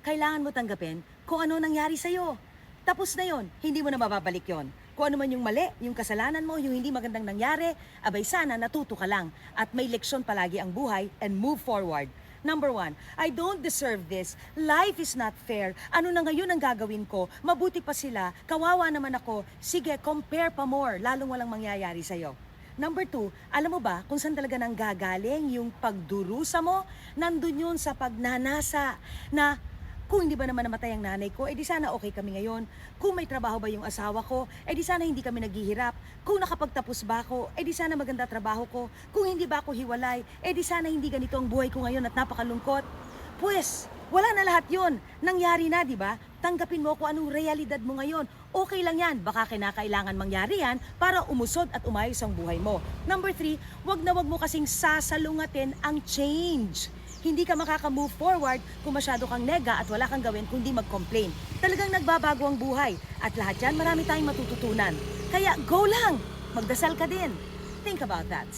kailangan mo tanggapin kung ano nangyari sa'yo. Tapos na yon, hindi mo na mababalik yon. Kung ano man yung mali, yung kasalanan mo, yung hindi magandang nangyari, abay sana natuto ka lang at may leksyon palagi ang buhay and move forward. Number 1, I don't deserve this. Life is not fair. Ano na ngayon ang gagawin ko? Mabuti pa sila. Kawawa naman ako. Sige, compare pa more. Lalong walang mangyayari sa'yo. Number 2, alam mo ba kung saan talaga nang gagaling yung pagdurusa mo? Nandun yun sa pagnanasa na kung hindi ba naman namatay ang nanay ko, edi sana okay kami ngayon. Kung may trabaho ba yung asawa ko, edi sana hindi kami naghihirap. Kung nakapagtapos ba ako, edi sana maganda trabaho ko. Kung hindi ba ako hiwalay, edi sana hindi ganito ang buhay ko ngayon at napakalungkot. Pues, wala na lahat yon. Nangyari na, di ba? Tanggapin mo kung anong realidad mo ngayon. Okay lang yan. Baka kinakailangan mangyari yan para umusod at umayos ang buhay mo. Number 3, wag na wag mo kasing sasalungatin ang change. Hindi ka makaka-move forward kung masyado kang nega at wala kang gawin kundi mag-complain. Talagang nagbabago ang buhay. At lahat yan, marami tayong matututunan. Kaya go lang! Magdasal ka din. Think about that.